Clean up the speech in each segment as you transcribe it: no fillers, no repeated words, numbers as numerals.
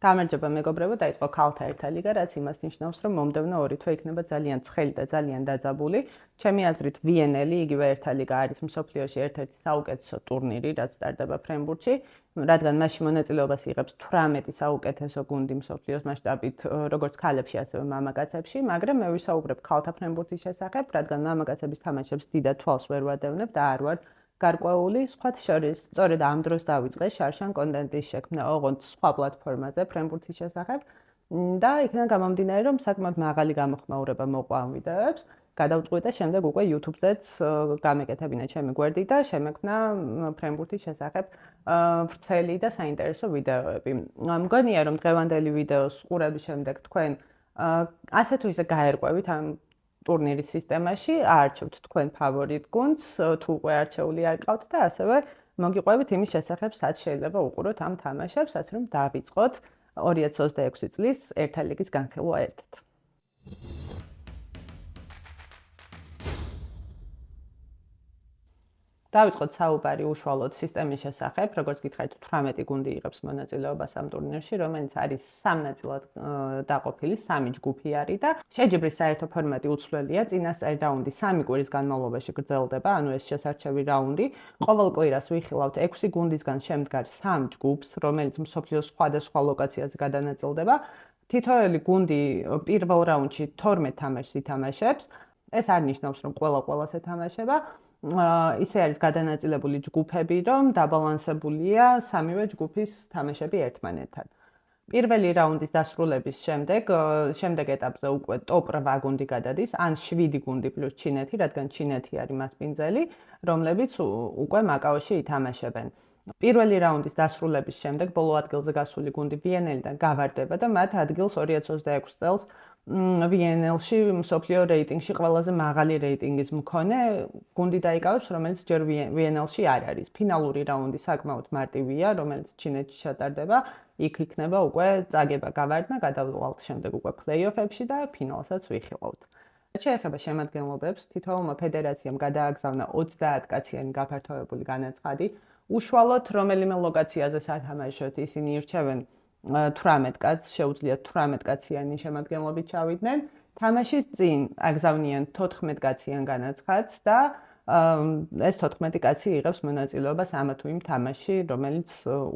გამარჯობა მეგობრებო, დაიწყო ქალთა ერთა ლიგა, რაც იმას ნიშნავს, რომ მომდევნო ორი თვე იქნება ძალიან ცხელი და ძალიან დაძაბული. ჩემი აზრით, VNL-ი, იგივე ერთა ლიგა არის მსოფლიოში ერთ-ერთი საუკეთესო ტურნირი, რაც სტარტდება ფრენბურთში, რადგან მასში მონაწილეობას იღებს 18 საუკეთესო გუნდი მსოფლიოს მასშტაბით, როგორც ქალებში, ასევე მამაკაცებში, მაგრამ მე ვისაუბრებ ქალთა ფრენბურთის შესახებ, რადგან მამაკაცების თამაშებს დიდად თვალს ვერ ვადევნებ და არ ვარ გარკვეული, სხვათა შორის, სწორედ ამ დროს დავიწყე შარშან კონტენტის შექმნა ოღონდ სხვა პლატფორმაზე ფრენბურთის შესახებ და იქიდან გამომდინარე, რომ საკმაოდ მაღალი გამოხმაურება მოყვა ამ ვიდეოებს, გადავწყვიტე და შემდეგ უკვე YouTube-ზეც გამეკეთებინა ჩემი გვერდი და შემექმნა ფრენბურთის შესახებ ვრცელი და საინტერესო ვიდეოები. მგონია, რომ დღევანდელი ვიდეოს ყურების შემდეგ თქვენ ასე თუ ისე გაერკვევით ამ ტურნირის სისტემაში, აარჩევთ თქვენ ფავორიტ გუნდს, თუ უკვე არჩეული არ გყავთ და ასევე მოგიყვებით იმის შესახებ, სად შეიძლება უყუროთ ამ თამაშებს, ასე რომ დავიწყოთ 2026 წლის ერთა ლიგის განხილვა ერთად. დავიწყოთ საუბარი უშუალოდ სისტემის შესახებ, როგორც გითხარით, 18 გუნდი იღებს მონაწილეობას ამ ტურნირში, რომელიც არის სამ ნაწილად დაყოფილი, სამი ჯგუფი არის და შეჯიბრის საერთო ფორმატი უცვლელია. წინასწარი რაუნდი 3 კვირის განმავლობაში გრძელდება, ანუ ეს შესარჩევი რაუნდი. ყოველ კვირას ვიხილავთ 6 გუნდისგან შემდგარ 3 ჯგუფს, რომელიც მსოფლიოს სხვადასხვა ლოკაციაზე გადანაწილდება. თითოეული გუნდი პირველ რაუნდში 12 თამაშს ითამაშებს. ეს არ ნიშნავს, რომ ყველას ეთამაშება. ისე არის გადანაწილებული ჯგუფები, რომ დაბალანსებულია სამივე ჯგუფის თამაშები ერთმანეთთან. პირველი რაუნდის დასრულების შემდეგ ეტაპზე უკვე ტოპ 8 გუნდი გადადის, ან 7 გუნდი პლუს ჩინეთი, რადგან ჩინეთი არის მასპინძელი, რომლებიც უკვე მაკაოში ითამაშებენ. პირველი რაუნდის დასრულების შემდეგ ბოლო ადგილზე გასული გუნდი VNL-დან გავარდება და მათ ადგილს 2026 წელს VNL-ში მსოფლიო რეიტინგში ყველაზე მაღალი რეიტინგის მქონე გუნდი დაიკავებს, რომელიც ჯერ VNL-ში არ არის. ფინალური რაუნდი საკმაოდ მარტივია, რომელიც ჩინეთში ჩატარდება, იქ იქნება უკვე წაგება გავარდნა, გადავალთ შემდეგ უკვე პლეი-ოფებში და ფინალსაც ვიხილავთ. შეეხება შემადგენლობებს, თითოეულმა ფედერაციამ გადააგზავნა 30 კაციანი გაფართოებული განაცხადი. უშუალოდ რომელიმე ლოკაციაზე სათამაშოთ ისინი ირჩევენ 18 კაცს, შეუძლიათ 18 კაციანი შემადგენლობით ჩავიდნენ. თამაშის წინ აგზავნიან 14 კაციან განაცხადს და ეს 14 კაცი იღებს მონაწილეობას ამა თუ იმ თამაში, რომელიც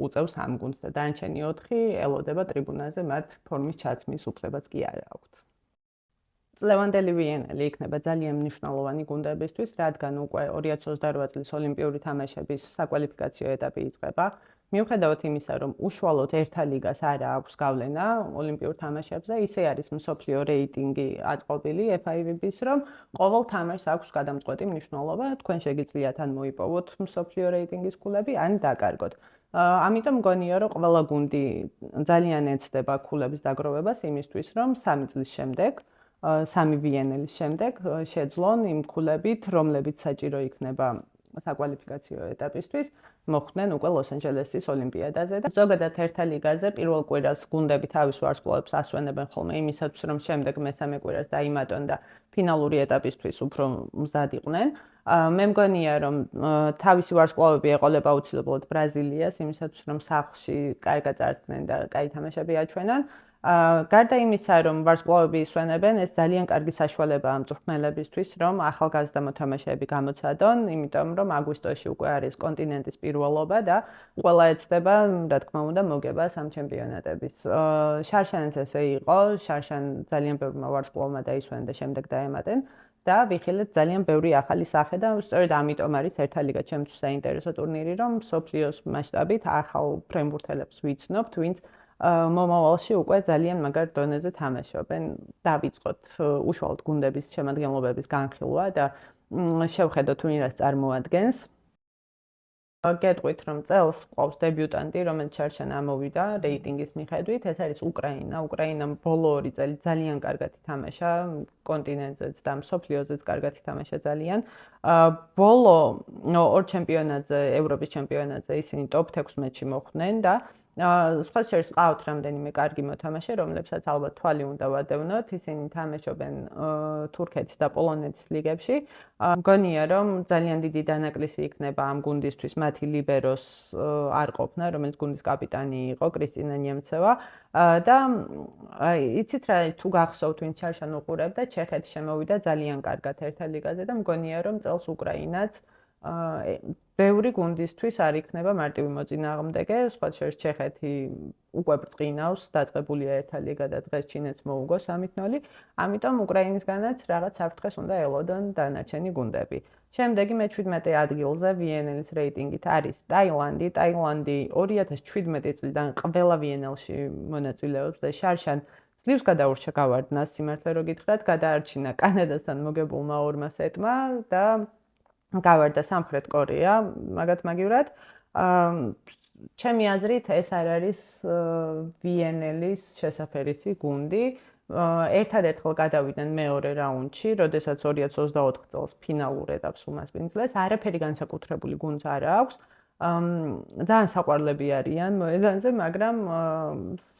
უწევს ამ გუნდს და დანარჩენი 4 ელოდება ტრიბუნაზე, მათ ფორმის ჩაცმის უფლებაც კი არ აქვთ. წლევანდელი VNL იქნება ძალიან მნიშვნელოვანი გუნდებისთვის, რადგან უკვე 2028 წლის ოლიმპიური თამაშების საკვალიფიკაციო ეტაპი იწყება. მიუხედავად იმისა, რომ უშუალოდ ერთა ლიგას არ აქვს გავლენა ოლიმპიურ თამაშებზე, ისე არის მსოფლიო რეიტინგი აწყობილი FIVB-ის, რომ ყოველ თამაშს აქვს გადამწყვეტი მნიშვნელობა, თქვენ შეგიძლიათ ან მოიპოვოთ მსოფლიო რეიტინგის ქულები, ან დაკარგოთ. ამიტომ მგონია, რომ ყველა გუნდი ძალიან ეცდება ქულების დაგროვებას იმისთვის, რომ 3 წლის შემდეგ 3 VNL-ის შემდეგ შეძლონ იმ ქულებით, რომლებიც საჭირო იქნება საკვალიფიკაციო ეტაპისთვის, მოხვდნენ უკვე ლოს-ანჯელესის ოლიმპიადაზე და ზოგადად ერთა ლიგაზე პირველ კვირას გუნდები თავის ვარსკვლავებს ასვენებენ ხოლმე იმისათვის, რომ შემდეგ მესამე კვირას დაიმატონ და ფინალური ეტაპისთვის უფრო მზად იყვნენ. მე მგონია, რომ თავისი ვარსკვლავები ეყოლება აუცილებლად ბრაზილიას, იმისათვის, რომ სახლში კარგად წარსდნენ და კაი თამაშები აჩვენან. გარდა იმისა, რომ ვარსკვლავები ისვენებენ, ეს ძალიან კარგი საშუალებაა მწვრთნელებისთვის, რომ ახალგაზრდა მოთამაშეები გამოცადონ, იმიტომ რომ აგვისტოში უკვე არის კონტინენტის პირველობა და ყველა ეცდება, რა თქმა უნდა, მოგებას ამ ჩემპიონატების. შარშანაც ესე იყო, შარშან ძალიან ბევრმა ვარსკვლავმა დაისვენა და შემდეგ დაემატენ და ვიხილეთ ძალიან ბევრი ახალი სახე და სწორედ ამიტომ არის ერთა ლიგა ჩემთვის საინტერესო ტურნირი, რომ მსოფლიოს მასშტაბით ახალ ფრენბურთელებს ვიცნობთ, ვინც მომავალში უკვე ძალიან მაგარ დონეზე თამაშობენ. დავიწყოთ უშუალოდ გუნდების შემადგენლობების განხილვა და შევხედოთ თუ რას წარმოადგენს. გეტყვით, რომ წელს ყავს დებიუტანტი, რომელიც შარშან ამოვიდა რეიტინგის მიხედვით, ეს არის უკრაინა. უკრაინამ ბოლო 2 წელი ძალიან კარგად ითამაშა კონტინენტზეც და მსოფლიოზეც კარგად ითამაშა ძალიან. ბოლო 2 ჩემპიონატზე, ევროპის ჩემპიონატზე ისინი ტოპ 16-ში მოხვდნენ და სხვა შორის ყავთ რამდენიმე კარგი მოთამაშე, რომლებსაც ალბათ თვალი უნდა ვადევნოთ. ისინი თამაშობენ თურქეთის და პოლონეთის ლიგებში. მგონია, რომ ძალიან დიდი დანაკლისი იქნება ამ გუნდისთვის მათი ლიბეროს არ ყოფნა, რომელიც გუნდის კაპიტანი იყო, კრისტინა ნემცევა. და იცით რა, თუ გახსოვთ, ვინც ჩარშან უყურებდა, ჩეხეთი შემოვიდა ძალიან კარგად ერთა ლიგაზე და მგონია, რომ წელს უკრაინაც ბევრი გუნდისთვის არ იქნება მარტივი მოწინააღმდეგე, სხვა შორის ჩეხეთი უკვე ბრწყინავს, დაწყებულია ერთა ლიგა და დღეს ჩინეთს მოუგოს 3-0. ამიტომ უკრაინისგანაც რაღაც საფრთხეს უნდა ელოდონ დანარჩენი გუნდები. შემდეგი მე-17 ადგილზე VNL-ის რეიტინგით არის ტაილანდი. ტაილანდი 2017 წლიდან ყველა VNL-ში მონაწილეობს და შარშან ძლივს გადაურჩა გავარდნას, სიმართლე რო გითხრათ, გადაარჩინა კანადასთან მოგებულმა ორმა სეტმა და გავარდა სამხრეთ კორეა, მაგათ-მაგივრად. ჩემი აზრით ეს არ არის VNL-ის შესაფერისი გუნდი. ერთადერთხელ გადავიდნენ მეორე რაუნდში, როდესაც 2024 წელს ფინალურ ეტაპს უმასპინძლეს. არაფერი განსაკუთრებული გუნდს არ აქვს. ძალიან საყვარლები არიან მოედანზე, მაგრამ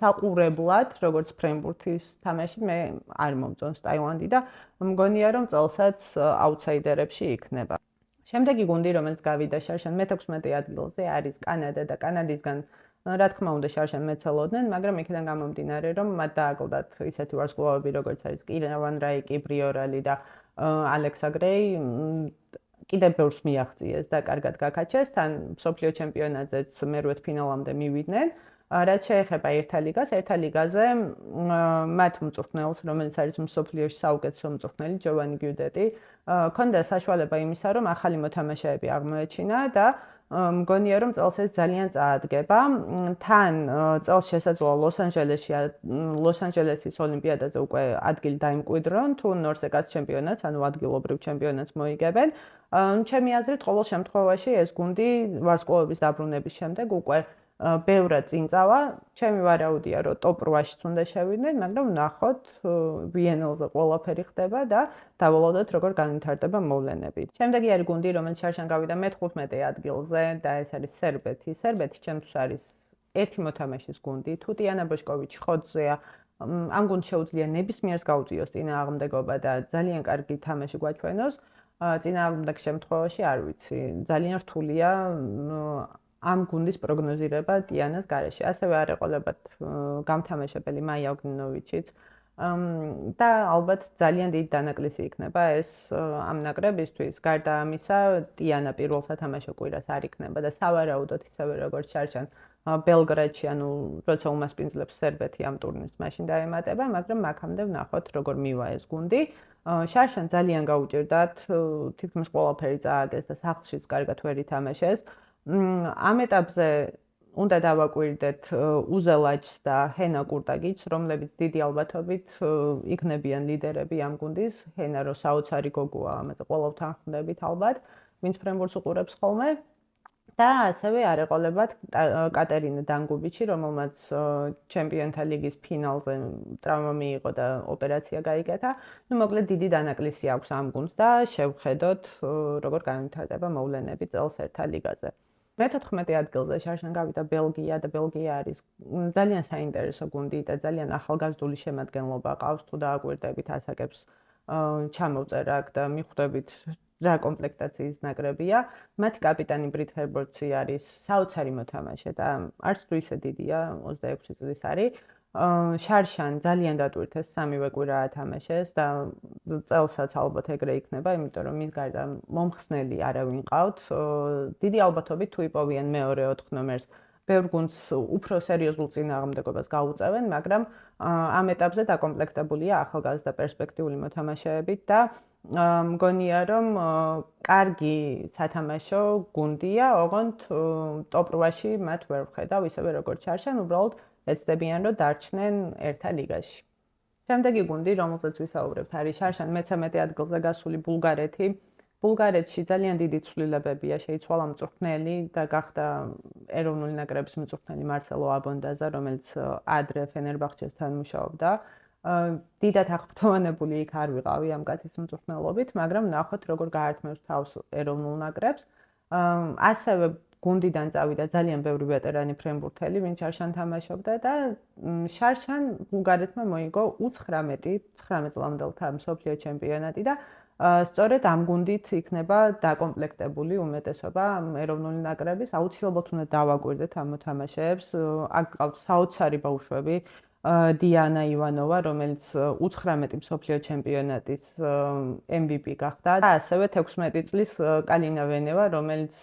საყურებლად, როგორც ფრენბურთის თამაში, მე არ მომწონს ტაილანდი და მგონია, რომ წელსაც აუთსაიდერებში იქნება. შემდეგი გუნდი, რომელიც გავიდა შარშან მე-16 ადგილზე, არის კანადა და კანადისგან რა თქმა უნდა შარშან მეცელოდნენ, მაგრამ იქიდან გამომდინარე, რომ მათ დააკლდათ ისეთი ვარსკვლავები, როგორც არის კირა ვან რაიკი, ბრიორალი და ალექსა გრეი, კიდევ ბევრს მიაღწიეს და კარგად გაქაჩეს, თან მსოფლიო ჩემპიონატზეც მერვედ ფინალამდე მივიდნენ. რაც შეეხება ერთა ლიგას, ერთა ლიგაზე მათ მწვრთნელს, რომელიც არის მსოფლიოში საუკეთესო მწვრთნელი, ჯოვანი გიუდეტი, ქონდა საშუალება იმისა, რომ ახალი მოთამაშეები აღმოეჩინა და მგონია, რომ წელს ეს ძალიან წაადგება. თან წელს შესაძლოა ლოს-ანჯელესის ოლიმპიადაზე უკვე ადგილი დაიმკვიდრონ, თუ ნორსეკას ჩემპიონატს, ანუ ადგილობრივ ჩემპიონატს მოიგებენ. ჩემი აზრით, ყოველ შემთხვევაში ეს გუნდი ვარსკვლავების დაბრუნების შემდეგ უკვე ბევრად წინ წავა. ჩემი ვარაუდია, რომ ტოპ 8-შიც უნდა შევიდნენ, მაგრამ ვნახოთ VNL-ზე ყველაფერი ხდება და დავალოდოთ, როგორ განვითარდება მოვლენები. შემდეგი არის გუნდი, რომელიც შარშან გავიდა მე-15 ადგილზე და ეს არის სერბეთი. სერბეთი ჩემთვის არის ერთი მოთამაშის გუნდი. თუ ტიანა ბოშკოვიჩი ხოძეა, ამ გუნდს შეუძლია ნებისმიერს გაუწიოს წინააღმდეგობა და ძალიან კარგი თამაში გვაჩვენოს. წინააღმდეგ შემთხვევაში არ ვიცი, ძალიან რთულია ამ გუნდის პროგნოზირება ტიანას გარეშე. ასევე არ ეყოლებათ გამთამაშებელი მაია ოგნინოვიჩიც და ალბათ ძალიან დიდი დანაკლისი იქნება ეს ამ ნაკრებისთვის. გარდა ამისა, ტიანა პირველ სათამაშო კვირას არ იქნება და სავარაუდოდ ისევე როგორც შარშან ბელგრადში, ანუ როცა უმასპინძლებს სერბეთი ამ ტურნირს, მაშინ დაემატება, მაგრამ აქამდე ვნახოთ როგორ მივა ეს გუნდი. შარშან ძალიან გაუჭირდათ, თითქმის ყველაფერი წააგეს და სახლშიც კარგად ვერ ითამაშეს. ამ ეტაპზე უნდა დავაკვირდეთ უზელაჯს და ჰენა კურტაგიჩს, რომლებიც დიდი ალბათობით იქნებიან ლიდერები ამ გუნდის. ჰენა რო საოცარი გოგოა, ამაზე ყველავთან ხვდებით ალბათ, ვინც ფრენბურთს უყურებს ხოლმე. და ასევე არ ეყოლებათ კატერინა დანგუბიჩი, რომელმაც ჩემპიონთა ლიგის ფინალზე ტრავმა მიიღო და ოპერაცია გაიკეთა. მოკლედ დიდი დანაკლისი აქვს ამ გუნდს და შევხედოთ, როგორ განვითარდება მოვლენები წელს ერთა ლიგაზე. მე-14 ადგილზე შარშან გავიდა ბელგია და ბელგია არის ძალიან საინტერესო გუნდი და ძალიან ახალგაზრდული შემადგენლობა ყავს, თუ დააკვირდებით ასაკებს ჩამოვწერა აქ და მიხვდებით რა კომპლექტაციის ნაკრებია. მათი კაპიტანი ბრიტ ჰერბორტსი არის საოცარი მოთამაშე და არც თუ ისე დიდია, 26 წლის არის. შარშან ძალიან დატვირთეს, სამივე კვირა ათამაშეს და წელსაც ალბათ ეგრე იქნება, იმიტომ რომ მის გარდა მომხსნელი არავინ ყავთ. დიდი ალბათობით თუ იპოვიან მეორე 4 ნომერს, ბევრ გუნდს უფრო სერიოზულ წინააღმდეგობას გაუწევენ, მაგრამ ამ ეტაპზე დაკომპლექტებულია ახალგაზრდა პერსპექტიული მოთამაშეებით და მგონია, რომ კარგი სათამაშო გუნდია, ოღონდ ტოპ 8-ში მათ ვერ ვხედავ, ისევე როგორც შარშან, უბრალოდ ეცდებიან, რომ დარჩნენ ერთა ლიგაში. შემდეგი გუნდი, რომელზეც ვისაუბრებთ, არის შარშან მე-13 ადგილზე გასული ბულგარეთი. ბულგარეთში ძალიან დიდი ცვლილებებია, შეიცვალა მწვრთნელი და გახდა ეროვნული ნაკრების მწვრთნელი მარსელო აბონდაზა, რომელიც ადრე ფენერბახჩესთან მუშაობდა. დიდად აღფრთოვანებული იქ არ ვიყავი ამ კაცის მწვრთნელობით, მაგრამ ნახოთ, როგორ გაართმევს თავს ეროვნულ ნაკრებს. ასევე გუნდიდან წავიდა ძალიან ბევრი ვეტერანი ფრენბურთელი, ვინც შარშან თამაშობდა და შარშან ბულგარეთმა მოიგო U19 წლამდელთა მსოფლიო ჩემპიონატი და სწორედ ამ გუნდით იქნება დაკომპლექტებული უმეტესობა ეროვნული ნაკრების. აუცილებლად უნდა დავაკვირდეთ ამ მოთამაშეებს. აქ გყავთ საოცარი ბავშვები. დიანა ივანოვა, რომელიც U19 მსოფლიო ჩემპიონატის MVP გახდა და ასევე 16 წლის კალინა ვენევა, რომელიც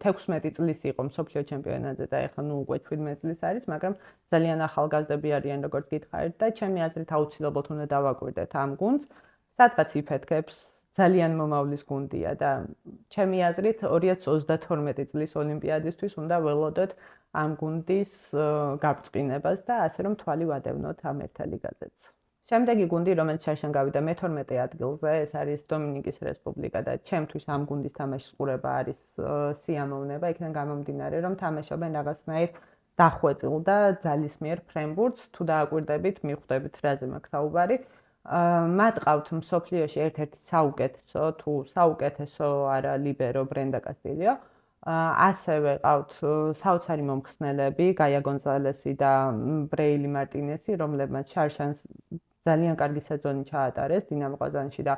16 წლის იყო მსოფლიო ჩემპიონატზე და ეხლა უკვე 17 წლის არის, მაგრამ ძალიან ახალგაზრდები არიან, როგორც გითხარით და ჩემი აზრით აუცილებლად უნდა დავაკვირდეთ ამ გუნდს. სადღაც იფეთქებს ძალიან მომავლის გუნდია და ჩემი აზრით 2032 წლის ოლიმპიადისთვის უნდა ველოდოთ ამ გუნდის გაბრწყინებას და ასე რომ თვალი ვადევნოთ ამ ერთალიგაზეც. შემდეგი გუნდი, რომელიც შარშან გავიდა მე-12 ადგილზე, ეს არის დომინიკის რესპუბლიკა და ჩემთვის ამ გუნდის თამაშის ყურება არის სიამოვნება, იქიდან გამომდინარე, რომ თამაშობენ რაღაცნაირ დახვეწილ და ძალისმიერ ფრენბურთს, თუ დააკვირდებით, მიხვდებით რაზე მაქვს საუბარი. მათ ყავთ მსოფლიოში ერთ-ერთი საუკეთესო, თუ საუკეთესო არა ლიბერო ბრენდა კასტილიო. ასევე ყავთ საოცარი მომხსნელები, გაია გონზალესი და ბრეილი მარტინესი, რომლებმაც შარშანს ძალიან კარგი სეზონი ჩაატარეს დინამო ყაზანში და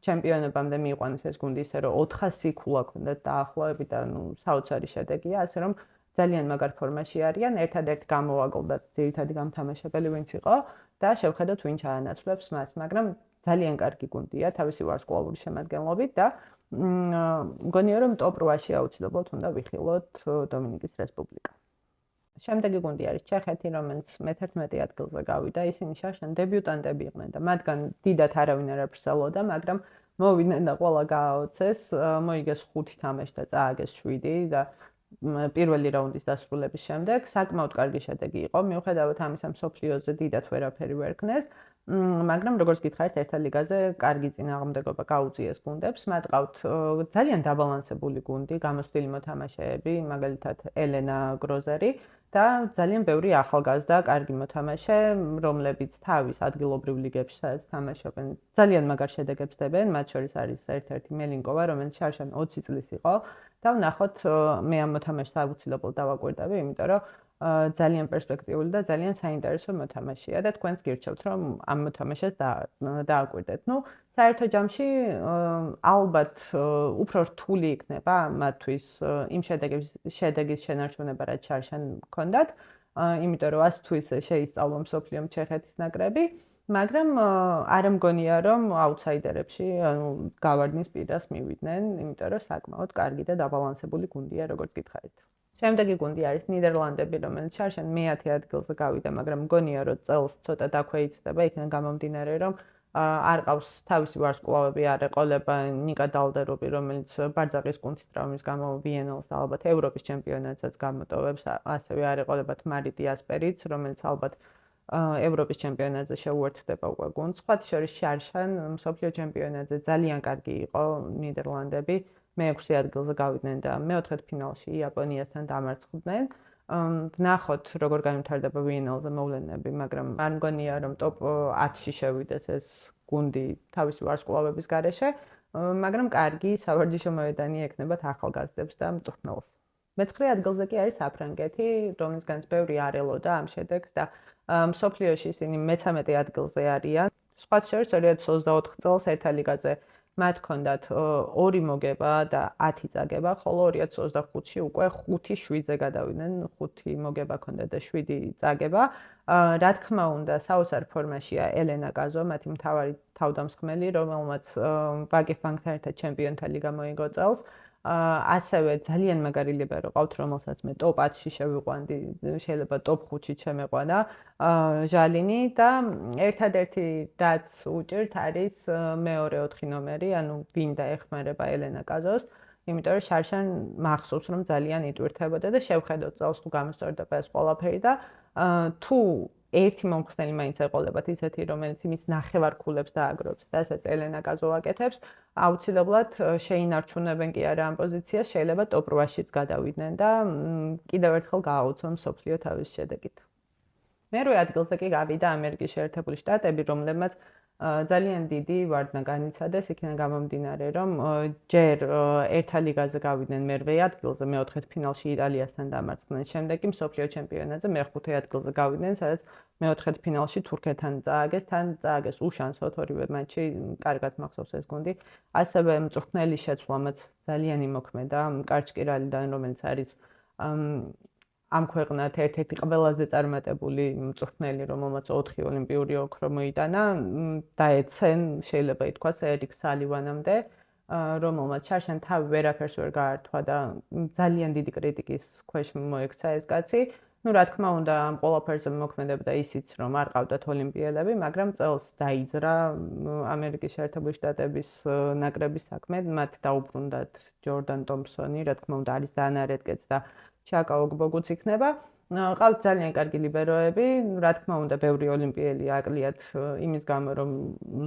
ჩემპიონობამდე მიიყვანეს ეს გუნდი ისე, რომ 400 ქულა ჰქონდათ დაახლოებით და საოცარი შედეგია, ასე რომ ძალიან მაგარ ფორმაში არიან, ერთადერთი გამოვაგლდათ ძირითადი გამთამაშებელი ვინც იყო და შევხედოთ ვინ ჩაანაცვლებს მას, მაგრამ ძალიან კარგი გუნდია თავისი ვარსკვლავური შემადგენლობით და მგონია რომ ტოპ 8-ში აუცილებლად უნდა ვიხილოთ დომინიკის რესპუბლიკა. შემდეგი გუნდი არის ჩეხეთი, რომელიც მე-11 ადგილზე გავიდა. ისინი შარშან დებიუტანტები იყვნენ და მათგან დიდად არავინ არ აფრსალოდა, მაგრამ მოვიდნენ და ყველა გააოცეს, მოიგეს 5 თამაში და წააგეს 7 და პირველი რაუნდის დასრულების შემდეგ საკმაოდ კარგი შედეგი იყო. მიუხედავად ამისა, მსოფლიოზე დიდად ვერაფერი ვერ ქნეს, მაგრამ როგორც გითხარით, ერთალიგაზე კარგი წინააღმდეგობა გაუწიეს გუნდებს. მათ ყავთ ძალიან დაბალანსებული გუნდი, გამოცდილი მოთამაშეები, მაგალითად ელენა გროზერი და ძალიან ბევრი ახალგაზრდა, კარგი მოთამაშე, რომლებიც თავის ადგილობრივ ლიგებში თამაშობენ, ძალიან მაგარ შედეგებს დებენ. მათ შორის არის ერთ-ერთი მელინკოვა, რომელიც შარშან 20 წლის იყო და ვნახოთ, მე ამ მოთამაშეს აუცილებლად დავაკვირდები, იმიტომ რომ ძალიან პერსპექტიული და ძალიან საინტერესო მოთამაშეა და თქვენს გირჩევთ, რომ ამ მოთამაშეს დააკვირდეთ. ნუ, საერთო ჯამში ალბათ უფრო რთული იქნება მათთვის იმ შედეგის შენარჩუნება, რაც შარშან ჰქონდათ, იმიტომ რომ 100 თვის შეისწავლა მსოფლიომ ჩეხეთის ნაკრები, მაგრამ არ მგონია, რომ აუთსაიდერებში, ანუ გავარდნის პირას მივიდნენ, იმიტომ რომ საკმაოდ კარგი და დაბალანსებული გუნდია, როგორც გითხარით. შემდეგი გუნდი არის ნიდერლანდები, რომელიც შარშან მე-10 ადგილზე გავიდა, მაგრამ მგონია, რომ წელს ცოტა დაქვეითდება, იქიდან გამომდინარე, რომ არ ყავს თავისი ვარსკვლავები, არ ეყოლება ნიკა დალდერობი, რომელიც ბარძაყის კუნთის ტრავმის გამო ვიენელს ალბათ ევროპის ჩემპიონატსაც გამოტოვებს, ასევე არ ეყოლებათ მარიტი ასპერიც, რომელიც ალბათ ევროპის ჩემპიონატზე შეუერთდება უკვე გუნდს. სხვათა შორის შარშან მსოფლიო ჩემპიონატზე ძალიან კარგი იყო ნიდერლანდები. მე-6 ადგილზე გავიდნენ და მე-4 ფინალში იაპონიასთან დამარცხდნენ. ვნახოთ, როგორ განვითარდება ვიენელზე მოვლენები, მაგრამ არ მგონია, რომ ტოპ 10-ში შევიდეს ეს გუნდი თავისი ვარსკვლავების გარეშე, მაგრამ კარგი სავარჯიშო მოედანი ექნებათ ახალგაზრდებს და მწვრთნელს. მე-9 ადგილზე კი არის საფრანგეთი, რომლისგანაც ბევრი არ ელოდა ამ შედეგს და მსოფლიოში ისინი მე-13 ადგილზე არიან. სხვათა შორის 2024 წელს ერთალიგაზე მათ ჰქონდათ 2 მოგება და 10 წაგება, ხოლო 2025-ში უკვე 5-7-ზე გადავიდნენ, 5 მოგება ჰქონდათ და 7 წაგება. რა თქმა უნდა, საოცარ ფორმაშია ელენა კაზო, მათი მთავარი თავდამსხმელი, რომელმაც ვაკიფ ბანკთან ერთად ჩემპიონთა ლიგა მოიგო წელს. ასევე ძალიან მაგარი ლიბერო ყავთ, რომელსაც მე ტოპ 10-ში შევიყვანდი, შეიძლება ტოპ 5-ში შემეყვანა, ჟალინი და ერთადერთი რაც უჭირთ არის მეორე 4 ნომერი, ანუ ვინ დაეხმარება ელენა კაზოს, იმიტომ რომ შარშან მახსოვს, რომ ძალიან იტვირთებოდა და შევხედოთ წელს თუ გამოსწორდება ეს ყველაფერი და თუ ერთი მომხსნელი მაინც ეყოლებათ ისეთი, რომელიც იმის ნახევარ ქულებს დააგროვებს და ასეც ელენა კაზო აკეთებს, აუცილებლად შეინარჩუნებენ კი არა ამ პოზიციას, შეიძლება ტოპ 8-შიც გადავიდნენ და კიდევ ერთხელ გააუცონ მსოფლიო თავის შედეგით. მე-8 ადგილზე კი გავიდა ამერიკის შეერთებული შტატები, რომლებმაც ძალიან დიდი ვარდნა განიცადეს იქიდან გამომდინარე, რომ ჯერ ერთა ლიგაზე გავიდნენ მერვე ადგილზე, მეოთხედ ფინალში იტალიასთან დამარცხდნენ, შემდეგ კი მსოფლიო ჩემპიონატზე მეხუთე ადგილზე გავიდნენ, სადაც მეოთხედ ფინალში თურქეთთან წააგეს უშანსოდ ორივე მატჩი, კარგად მახსოვს ეს გუნდი. ასევე მწვრთნელი შეცვლამაც ძალიან იმოქმედა, კარჩკირალიდან, რომელიც არის ამ ქვეყნად ერთ-ერთი ყველაზე წარმატებული მწვრთნელი, რომელმაც 4 ოლიმპიური ოქრო მოიტანა, დაეცენ, შეიძლება ითქვას, ერიკ სალივანამდე, რომელმაც შარშან თავი ვერაფერს ვერ გაართვა და ძალიან დიდი კრიტიკის ქვეშ მოექცა ეს კაცი. რა თქმა უნდა, ამ ყველაფერზე მოქმედებდა ისიც, რომ არ ყავდათ ოლიმპიელები, მაგრამ წელს დაიძრა ამერიკის შეერთებული შტატების ნაკრების საქმე, მათ დაუბრუნდათ ჯორდან ტომპსონი, რა თქმა უნდა, არის დან არეტკეც და ჩაკა ოგბოგუც იქნება. ყავთ ძალიან კარგი ლიბეროები, რა თქმა უნდა, ბევრი ოლიმპიელი აკლიათ იმის გამო, რომ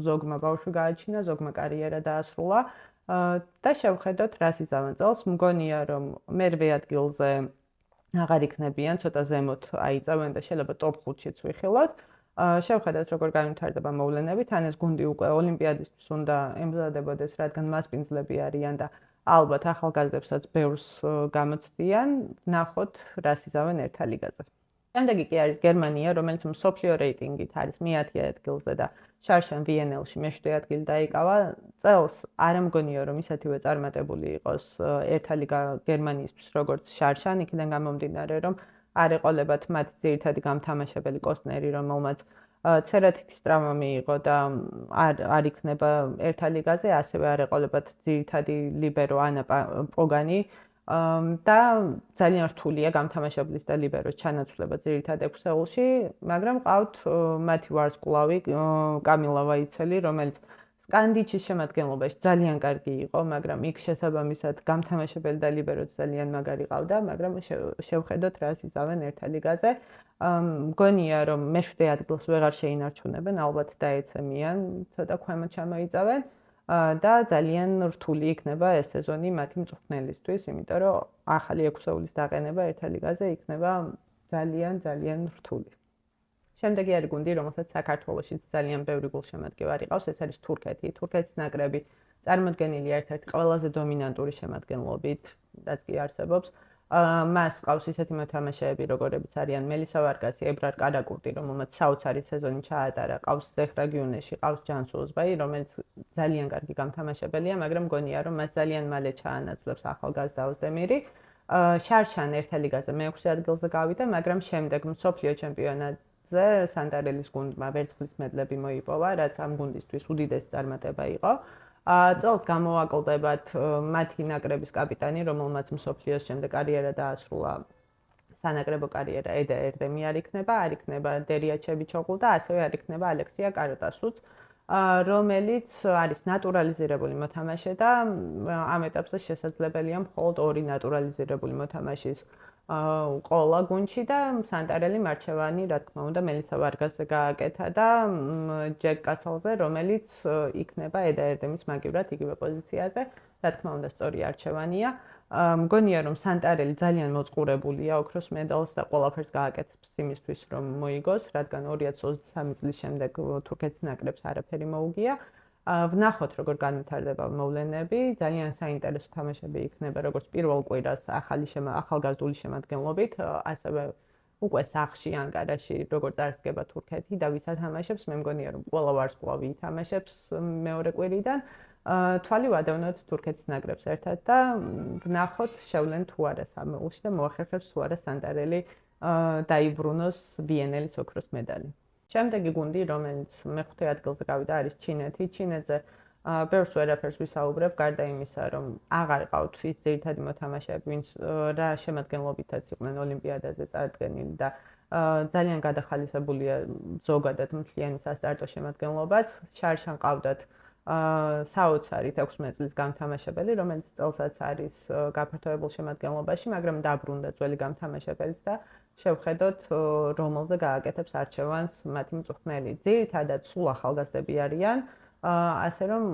ზოგმა ბავშვი გააჩინა, ზოგმა კარიერა დაასრულა და შევხედოთ, რას იზამენ წელს. მგონია, რომ მერვე ადგილზე აღარ იქნებიან, ცოტა ზემოთ აიწევენ და შეიძლება ტოპ 5-შიც ვიხილოთ. შევხედოთ, როგორ განვითარდება მოვლენები. თან ეს გუნდი უკვე ოლიმპიადისთვის უნდა ემზადებოდეს, რადგან მასპინძლები არიან და ალბათ ახალგაზრდებსაც ბევრს გამოცდიან, ნახოთ, რას იზამენ ერთა ლიგაზე. შემდეგი კი არის გერმანია, რომელიც მსოფლიო რეიტინგით არის მე-10 ადგილზე და შარშან VNL-ში მე-7 ადგილი დაიკავა. წელს არ მგონია, რომ ისეთივე წარმატებული იყოს ერთა ლიგა გერმანიისთვის, როგორც შარშან, იქიდან გამომდინარე, რომ არ ეყოლებათ მათ ძირითადი გამთამაშებელი კოსტნერი, რომელმაც ცერათითის ტრავმა მიიღო და არ იქნება ერთა ლიგაზე, ასევე არ ეყოლებათ ძირითადი ლიბერო ანა პოგანი და ძალიან რთულია გამთამაშებლის და ლიბეროს ჩანაცვლება ძირითად ექვსეულში, მაგრამ ყავთ მათი ვარსკვლავი კამილა ვაიცელი, რომელიც სკანდიჩის შემადგენლობაში ძალიან კარგი იყო, მაგრამ იქ შესაბამისად გამთამაშებელი და ლიბეროც ძალიან მაგარი ყავდა, მაგრამ შევხედოთ, რას იზამენ ერთა ლიგაზე. მგონია, რომ მე-7 ადგილს ვეღარ შეინარჩუნებენ, ალბათ დაეცემიან, ცოტა ქვემოთ ჩამოიწევენ და ძალიან რთული იქნება ეს სეზონი მათი მწვრთნელისთვის, იმიტომ რომ ახალი ექვსეულის დაყენება ერთა ლიგაზე იქნება ძალიან რთული. შემდეგი არის გუნდი, რომელსაც საქართველოშიც ძალიან ბევრი გულშემატკივარი ყავს, ეს არის თურქეთი. თურქეთის ნაკრები წარმოდგენილი ერთ-ერთი ყველაზე დომინანტური შემადგენლობით, რაც კი არსებობს. მას ყავს ისეთი მოთამაშეები, როგორებიც არიან მელისა ვარგასი, ებრარ კარაკურტი, რომელმაც საოცარი სეზონი ჩაატარა, ყავს ზეხრა გიუნეში, ყავს ჯანსუ ოზბაი, რომელიც ძალიან კარგი გამთამაშებელია, მაგრამ მგონია, რომ მას ძალიან მალე ჩაანაცვლებს ახალგაზრდა ოზდემირი. შარშან ერთა ლიგაზე მე-6 ადგილზე გავიდა, მაგრამ შემდეგ მსოფლიო ჩემპიონატზე სანტარელის გუნდმა ვერცხლის მედლები მოიპოვა, რაც ამ გუნდისთვის უდიდესი წარმატება იყო. წელს გამოვაკლდებათ მათი ნაკრების კაპიტანი, რომელმაც მსოფლიოს შემდეგ კარიერა დაასრულა. სანაკრებო კარიერა ედა ერდემი არ იქნება დერია ჩებიჩოღლუ და ასევე არ იქნება ალექსია კაროტასუც, რომელიც არის ნატურალიზირებული მოთამაშე და ამ ეტაპზე შესაძლებელია მხოლოდ 2 ნატურალიზირებული მოთამაშის ყოლა გუნდში და სანტარელი მარჩევანი, რა თქმა უნდა, მელისა ვარგასზე გააკეთა და ჯეკ კასელზე, რომელიც იქნება ედა ერდემის მაგივრად იგივე პოზიციაზე, რა თქმა უნდა, სწორი არჩევანია. მგონია, რომ სანტარელი ძალიან მოწყურებულია ოქროს მედალს და ყველაფერს გააკეთებს იმისთვის, რომ მოიგოს, რადგან 2023 წლის შემდეგ თურქეთის ნაკრებს არაფერი მოუგია. ვნახოთ, როგორ განვითარდება მოვლენები, ძალიან საინტერესო თამაშები იქნება, როგორც პირველ კვირას ახალგაზრდული შემადგენლობით, ასევე უკვე სახში ანკარაში, როგორ წარსდგება თურქეთი და ვის ათამაშებს, მე მგონია, რომ ყველა ვარსკვლავი ითამაშებს მეორე კვირიდან. თვალი ვადევნოთ თურქეთის ნაკრებს ერთად და ვნახოთ, შევლენ თუ არა სამეულში და მოახერხებს თუ არა სანტარელი დაიბრუნოს VNL-ის ოქროს მედალი. შემდეგი გუნდი, რომელიც მე-5 ადგილზე გავიდა, არის ჩინეთი. ჩინეთზე ბევრს ვერაფერს ვისაუბრებ, გარდა იმისა, რომ აღარ ყავთ ის ძირითადი მოთამაშეები, ვინც რა შემადგენლობითაც იყვნენ ოლიმპიადაზე წარდგენილი და ძალიან გადახალისებულია ზოგადად მთლიანი სასტარტო შემადგენლობაც. შარშან ყავდათ საოცარი 16 წლის გამთამაშებელი, რომელიც წელსაც არის გაფართოებულ შემადგენლობაში, მაგრამ დაბრუნდა ძველი გამთამაშებელიც და შევხედოთ, რომელზე გააკეთებს არჩევანს მათი მწვრთნელი. ძირითადად სულ ახალგაზრდები არიან, ასე რომ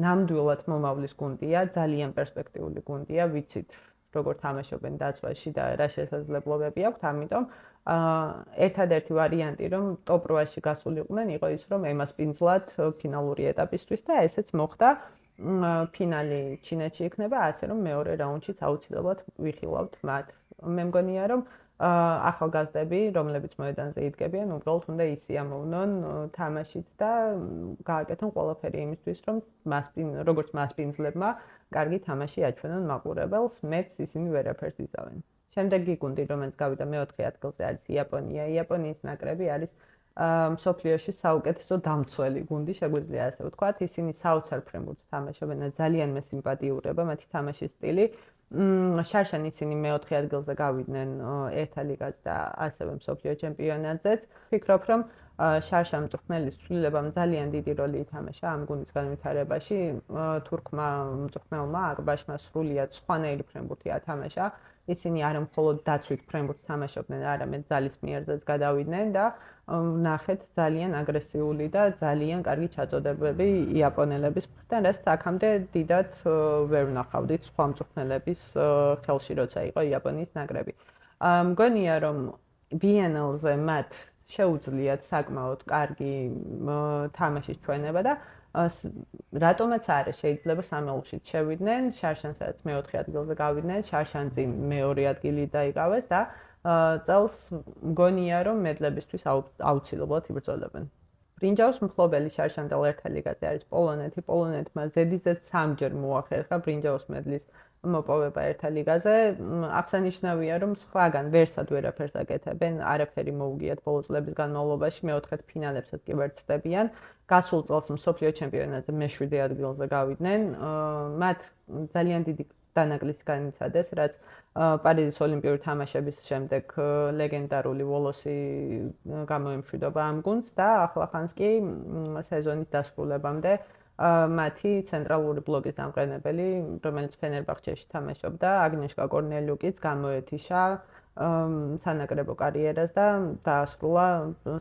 ნამდვილად მომავლის გუნდია, ძალიან პერსპექტიული გუნდია, ვიცით, როგორ თამაშობენ დაცვაში და რა შესაძლებლობები აქვთ, ამიტომ ერთადერთი ვარიანტი, რომ ტოპ 8-ში გასულიყვნენ, იყო ის, რომ ემასპინძლად ფინალური ეტაპისთვის და ესეც მოხდა. ფინალი ჩინეთში იქნება, ასე რომ მეორე რაუნდშიც აუცილებლად ვიხილავთ მათ. მე მგონია, რომ ახალგაზრდები, რომლებიც მოედანზე იდგებიან, უბრალოდ უნდა ისიამოვნონ თამაშით და გააკეთონ ყველაფერი იმისთვის, რომ როგორც მასპინძლებმა კარგი თამაში აჩვენონ მაყურებელს, მეც ისინი ვერაფერს იზავენ. შემდეგი გუნდი, რომელიც გავიდა მეოთხე ადგილზე, არის იაპონია. იაპონიის ნაკრები არის მსოფლიოში საუკეთესო დამცველი გუნდი, შეგვიძლია ასე ვთქვათ. ისინი საოცარ ფრენბურთს თამაშობენ და ძალიან მე სიმპათიურება მათი თამაშის სტილი. შარშან ისინი მეოთხე ადგილზე გავიდნენ ერთა ლიგაზე და ასევე მსოფლიო ჩემპიონატზეც. ვფიქრობ, რომ შარშან მწვრთნელის ცვლილებამ ძალიან დიდი როლი ითამაშა ამ გუნდის განვითარებაში. თურქმა მწვრთნელმა აკბაშმა სრულიად სხვანაირი ფრენბურთი ათამაშა. ისინი არა მხოლოდ დაცვით ფრენბურთს თამაშობდნენ, არამედ ძალის მიერზეც გადავიდნენ და ნახეთ ძალიან აგრესიული და ძალიან კარგი ჩაწოდებები იაპონელების მხრიდან, რაც აქამდე დიდად ვერ ვნახავდით სხვა მწვრთნელების ხელში, როცა იყო იაპონიის ნაკრები. მგონია, რომ BNL-ზე მათ შეუძლიათ საკმაოდ კარგი თამაშის ჩვენება და რატომაც არა შეიძლება სამეულშიც შევიდნენ, შარშანსაც მეოთხე ადგილზე გავიდნენ, შარშან წინ მეორე ადგილი დაიკავეს და წელს მგონია, რომ მედლებისთვის აუცილებლად იბრძოლებენ. ბრინჯაოს მფლობელი შარშანდელ ერთა ლიგაზე არის პოლონეთი. პოლონეთმა ზედიზედ 3-ჯერ მოახერხა ბრინჯაოს მედლის მოპოვება ერთა ლიგაზე. აღსანიშნავია, რომ სხვაგან ვერსად ვერაფერს აკეთებენ, არაფერი მოუგიათ ბოლო წლების განმავლობაში, მეოთხედ ფინალებსაც კი ვერ ცდებიან. გასულ წელს მსოფლიო ჩემპიონატზე მე-7 ადგილზე გავიდნენ. მათ ძალიან დიდი დანაკლისი განიცადეს, რაც პარიზის ოლიმპიური თამაშების შემდეგ ლეგენდარული ვოლოსი გამოემშვიდობა ამ გუნდს და ახლახანს კი სეზონის დასრულებამდე მათი ცენტრალური ბლოკის დამყენებელი, რომელიც ფენერბახჩეში თამაშობდა, აგნეშკა კორნელიუკიც გამოეთიშა სანაკრებო კარიერას და დაასრულა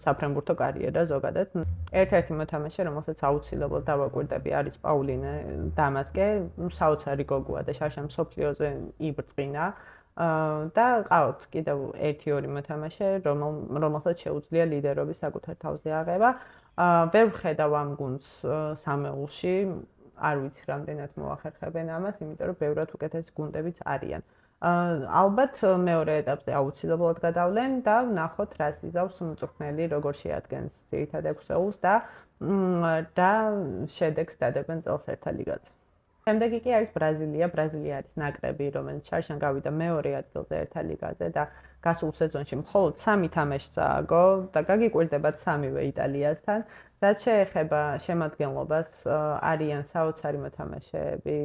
საფრენბურთო კარიერა ზოგადად. ერთ-ერთი მოთამაშე, რომელსაც აუცილებლად დავაკვირდები, არის პაულინე დამასკე, საოცარი გოგოა და შარშან მსოფლიოზე იბრძინა. და ყავთ კიდევ 1-2 მოთამაშე, რომელსაც შეუძლია ლიდერობის საკუთარ თავზე აღება. ვერ ვხედავ ამ გუნდს სამეულში, არ ვიცი რამდენად მოახერხებენ ამას, იმიტომ რომ ბევრად უკეთესი გუნდებიც არიან. ალბათ მეორე ეტაპზე აუცილებლად გადავლენ და ვნახოთ, რას იზავს მწვრთნელი, როგორ შეადგენს ძირითად ექვსეულს და შედეგს დადებენ წელს ერთა ლიგაზე. შემდეგი კი არის ბრაზილია. ბრაზილია არის ნაკრები, რომელიც შარშან გავიდა მეორე ადგილზე ერთა ლიგაზე და გასულ სეზონში მხოლოდ 3 თამაშს ააგო და გაგიკვირდებათ 3-ვე იტალიასთან. რაც შეეხება შემადგენლობას, არიან საოცარი მოთამაშეები,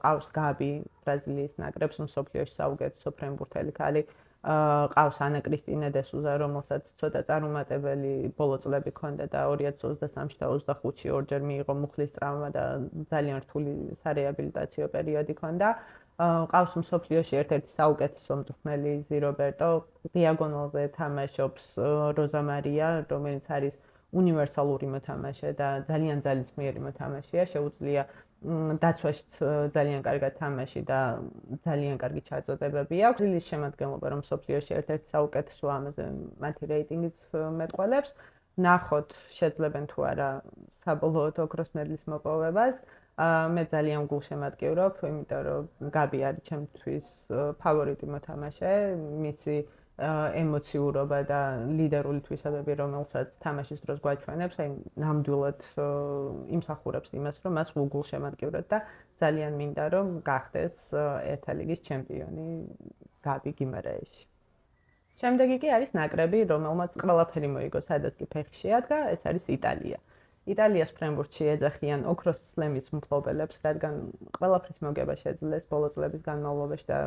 ყავს გაბი, ბრაზილიის ნაკრებს მსოფლიოში საუკეთესო ფრენბურთელი ქალი, ყავს ანა კრისტინა დე სუზა, რომელსაც ცოტა წარუმატებელი ბოლო წლები ჰქონდა და 2023-ში და 25-ში ორჯერ მიიღო მუხლის ტრავმა და ძალიან რთული სარეაბილიტაციო პერიოდი ჰქონდა. ყავს მსოფლიოში ერთ-ერთი საუკეთესო მწვრთნელი ზირობერტო, დიაგონალზე თამაშობს როზა მარია, რომელიც არის უნივერსალური მოთამაშე და ძალიან ძალისმიერი მოთამაშეა, შეუძლია დაცვაშიც ძალიან კარგად თამაში და ძალიან კარგი ჩაწოდებები აქვს. ბრაზილიის შემადგენლობა, რომ მსოფლიოში ერთ-ერთი საუკეთესო, ამაზე მათი რეიტინგიც მეტყველებს. ნახოთ, შეძლებენ თუ არა საბოლოოდ ოქროს მედლის მოპოვებას. მე ძალიან გულშემატკივრობ, იმიტომ რომ გაბი არის ჩემთვის ფავორიტი მოთამაშე, მისი ემოციურობა და ლიდერული თვისებები, რომელსაც თამაშის დროს გვაჩვენებს, აი ნამდვილად იმსახურებს იმას, რომ მას გულშემატკივრად და ძალიან მინდა რომ გახდეს ერთა ლიგის ჩემპიონი გაბი გიმარაეში. შემდეგი კი არის ნაკრები, რომელმაც ყველაფერი მოიგო, სადაც კი ფეხი შეადგა, ეს არის იტალია. იტალიას ფრენბურთში ეძახიან ოქროს სლემის მფლობელებს, რადგან ყველაფრის მოგება შეძლეს ბოლო წლების განმავლობაში და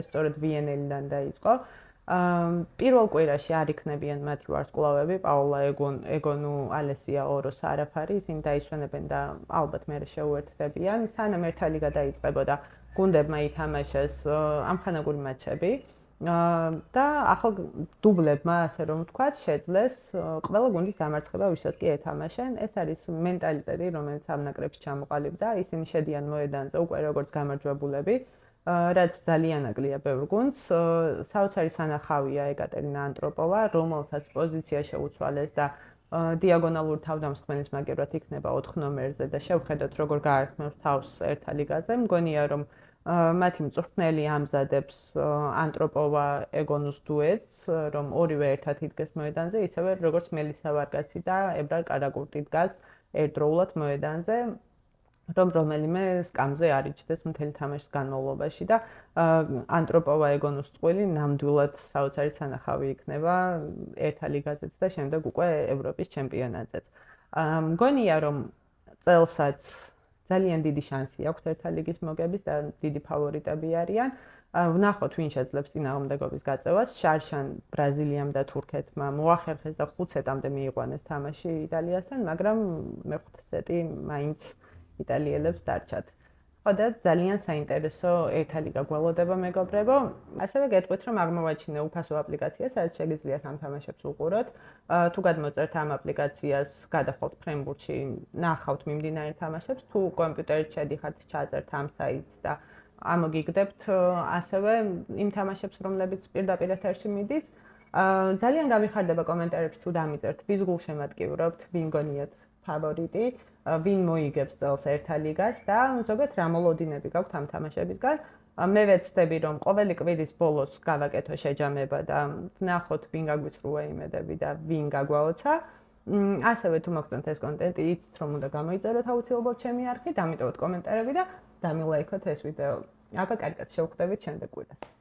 ეს სწორედ VNL-დან დაიწყო. პირველ კვირაში არ იქნებიან მათი ვარსკვლავები, პაოლა ეგონუ, ალესია ორო, სარაფარი, ისინი დაისვენებენ და ალბათ მერე შეუერთდებიან. სანამ ერთა ლიგა დაიწყებოდა, გუნდებმა ითამაშეს ამხანაგური მატჩები. და ახალ დუბლებმა, ასე რომ ვთქვათ, შეძლეს ყველა გუნდის დამარცხება, ვისაც კი ეთამაშენ. ეს არის მენტალიტეტი, რომელიც ამ ნაკრებში ჩამოყალიბდა. ისინი შედიან მოედანზე უკვე როგორც გამარჯვებულები. რაც ძალიან აკლია ბევრ გუნდს. საოცარი სანახავია ეკატერინა ანტროპოვა, რომელსაც პოზიცია შეუცვალეს და დიაგონალურ თავდამსხმელის მაგერად იქნება 4 ნომერზე და შევხედოთ როგორ გაარქმევს თავს ერთა ლიგაზე. მგონია რომ მათი მწვრთნელი ამზადებს ანტროპოვა ეგონუს დუეტს, რომ ორივე ერთად იდგეს მოედანზე, ისევე როგორც მელისა ვარგასი და ებრარ კარაგურტი დგას ერთდროულად მოედანზე, რომ რომელიმე სკამზე არ იჯდეს მთელი თამაშის განმავლობაში და ანტროპოვა ეგონუს წყვილი ნამდვილად საოცარი სანახავი იქნება ერთა ლიგაზეც და შემდეგ უკვე ევროპის ჩემპიონატზეც. მგონია რომ წელსაც ძალიან დიდი შანსი აქვს ერთა ლიგის მოგების და დიდი ფავორიტები არიან. ვნახოთ ვინ შეძლებს წინააღმდეგობის გაწევას. შარშან ბრაზილიამ და თურქეთმა მოახერხეს და 5 სეტამდე მიიყვანეს თამაში იტალიასთან, მაგრამ მეხუთე სეტი მაინც იტალიელებს დარჩათ. ხო და ძალიან საინტერესო ერთა ლიგა გველოდება მეგობრებო. ასევე გეტყვით რომ აღმოვაჩინე უფასო აპლიკაცია, სადაც შეგიძლიათ ამ თამაშებს უყუროთ. თუ გადმოწერთ ამ აპლიკაციას, გადახვალთ ფრენბურთში, ნახავთ მიმდინარე თამაშებს, თუ კომპიუტერით შედიხართ, ჩაწერთ ამ საიტს და ამოგიგდებთ ასევე იმ თამაშებს, რომლებიც პირდაპირ ეთერში მიდის. ძალიან გამიხარდება კომენტარებში თუ დამიწერთ, ვის გულშემატკივრობთ, ვინ გონიათ ფავორიტი, ვინ მოიგებს წელს ერთა ლიგას და ზოგადად რა მოლოდინები გაქვთ ამ თამაშებისგან. მე ვეცდები რომ ყოველი კვირის ბოლოს გავაკეთო შეჯამება და ვნახოთ ვინ გაგვიცრუა იმედები და ვინ გაგვაოცა. ასევე თუ მოგწონთ ეს კონტენტი, იცით რომ უნდა გამოიწეროთ აუცილებლად ჩემი არხი, დამიტოვოთ კომენტარები და დამილაიქოთ ეს ვიდეო. აბა კარგად შევხვდებით შემდეგ კვირას.